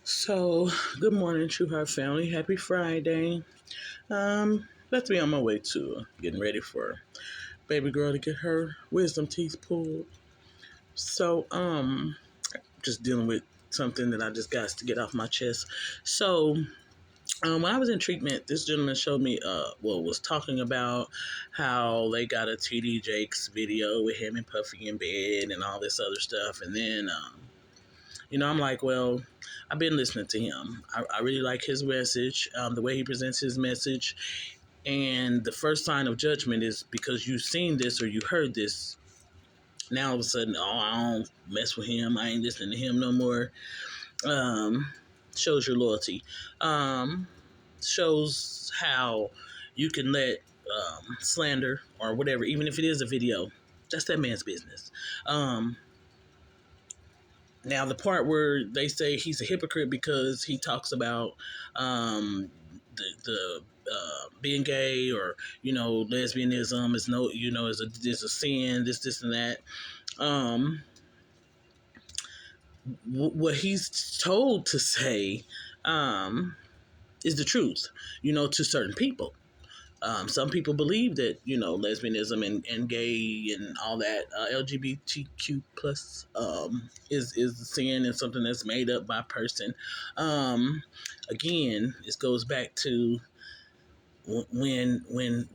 So, good morning, True Heart family. Happy Friday. Let's be on my way to getting ready for baby girl to get her wisdom teeth pulled. So, just dealing with something that I just got to get off my chest. So, when I was in treatment, this gentleman showed me, was talking about how they got a TD Jakes video with him and Puffy in bed and all this other stuff. And then, I'm like, well, I've been listening to him. I really like his message, the way he presents his message. And the first sign of judgment is because you've seen this or you heard this. Now all of a sudden, I don't mess with him. I ain't listening to him no more. Um, Shows your loyalty. Shows how you can let slander or whatever, even if it is a video, that's that man's business. Now, the part where they say he's a hypocrite because he talks about the being gay or lesbianism is is a sin, this and that. What he's told to say is the truth, to certain people. Some people believe that lesbianism and gay and all that LGBTQ plus is a sin and something that's made up by a person. Again, this goes back to when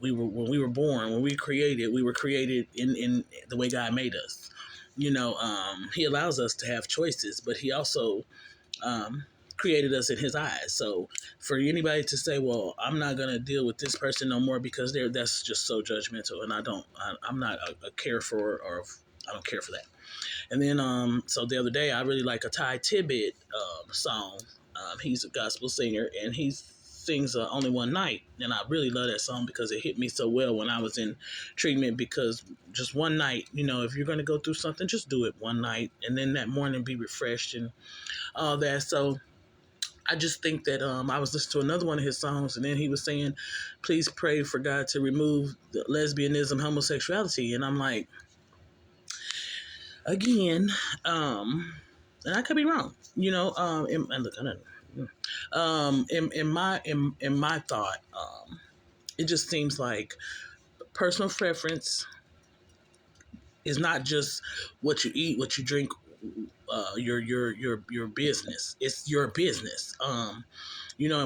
we were born, when we were created in the way God made us. He allows us to have choices, but he also created us in his eyes. So for anybody to say, well, I'm not going to deal with this person no more because that's just so judgmental. And I'm not a care for, or I don't care for that. And then, so the other day I really like a Ty Tibbet song. He's a gospel singer and he sings Only One Night. And I really love that song because it hit me so well when I was in treatment, because just one night, if you're going to go through something, just do it one night. And then that morning be refreshed and all that. So I just think that I was listening to another one of his songs, and then he was saying, please pray for God to remove the lesbianism, homosexuality. And I'm like, again, and I could be wrong, and look, I don't know. In my thought, it just seems like personal preference is not just what you eat, what you drink, your business. It's your business. And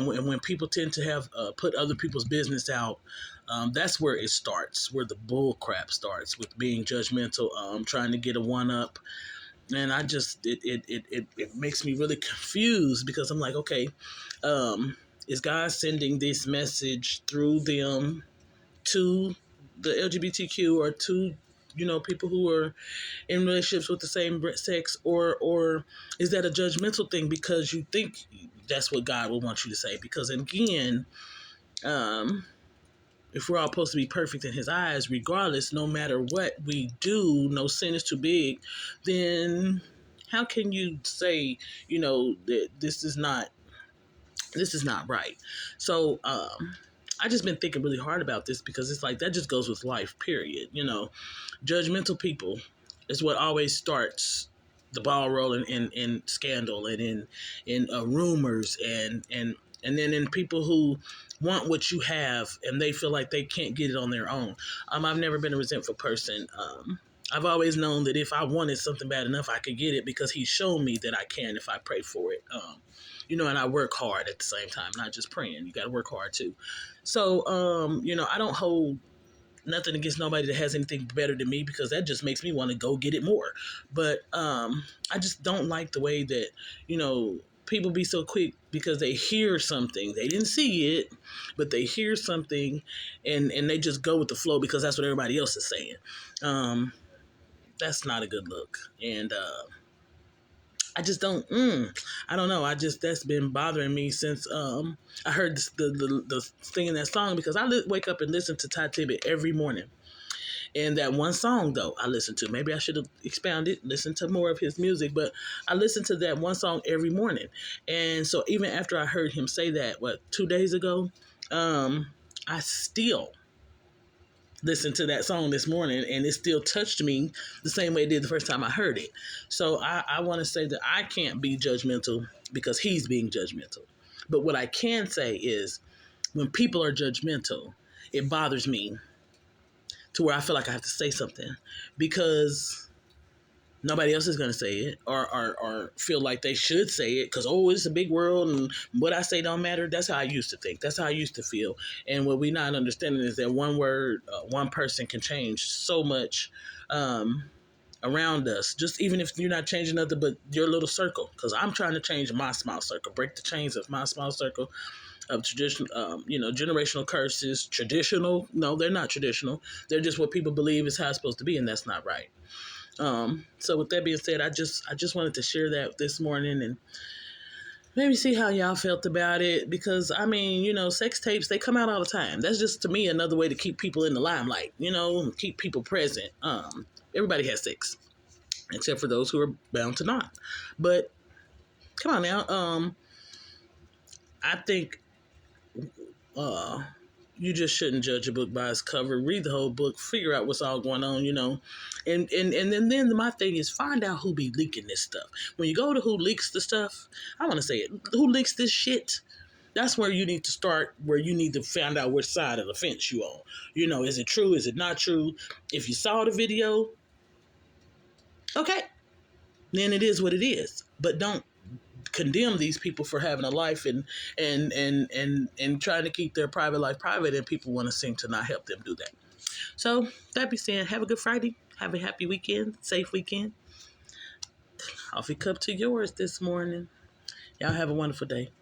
when people tend to have put other people's business out, that's where it starts, where the bull crap starts, with being judgmental, trying to get a one up. And I just it makes me really confused, because I'm like, okay, is God sending this message through them to the LGBTQ or to people who are in relationships with the same sex, or is that a judgmental thing because you think that's what God will want you to say? Because again, if we're all supposed to be perfect in his eyes, regardless, no matter what we do, no sin is too big, then how can you say, that this is not right? So, I just been thinking really hard about this, because it's like, that just goes with life, period. Judgmental people is what always starts the ball rolling in scandal and in rumors and then in people who want what you have and they feel like they can't get it on their own. I've never been a resentful person. I've always known that if I wanted something bad enough, I could get it, because he's shown me that I can if I pray for it. And I work hard at the same time, not just praying. You got to work hard too. So, I don't hold nothing against nobody that has anything better than me, because that just makes me want to go get it more. But I just don't like the way that, people be so quick because they hear something. They didn't see it, but they hear something and they just go with the flow because that's what everybody else is saying. That's not a good look. And I just don't, I don't know. That's been bothering me since I heard the thing in that song, because I wake up and listen to Ty Tibbet every morning. And that one song, though, I listen to. Maybe I should have expounded, listened to more of his music, but I listen to that one song every morning. And so even after I heard him say that, 2 days ago, I still listened to that song this morning, and it still touched me the same way it did the first time I heard it. So I want to say that I can't be judgmental because he's being judgmental. But what I can say is when people are judgmental, it bothers me to where I feel like I have to say something because nobody else is going to say it or feel like they should say it because, oh, it's a big world and what I say don't matter. That's how I used to think. That's how I used to feel. And what we not understanding is that one word, one person can change so much around us. Just even if you're not changing nothing but your little circle, because I'm trying to change my small circle, break the chains of my small circle of tradition, generational curses. Traditional? No, they're not traditional. They're just what people believe is how it's supposed to be, and that's not right. So with that being said, I just wanted to share that this morning and maybe see how y'all felt about it because I mean, sex tapes they come out all the time. That's just to me another way to keep people in the limelight, keep people present. Everybody has sex except for those who are bound to not. But come on now, I think uh you just shouldn't judge a book by its cover. Read the whole book, figure out what's all going on, and then my thing is find out who be leaking this stuff. When you go to who leaks the stuff, I want to say it, who leaks this shit. That's where you need to start. Where you need to find out which side of the fence you on. Is it true? Is it not true? If you saw the video, okay, then it is what it is. But don't condemn these people for having a life and trying to keep their private life private, and people want to seem to not help them do that. So that be saying, have a good Friday, have a happy weekend, safe weekend. Coffee cup to yours this morning. Y'all have a wonderful day.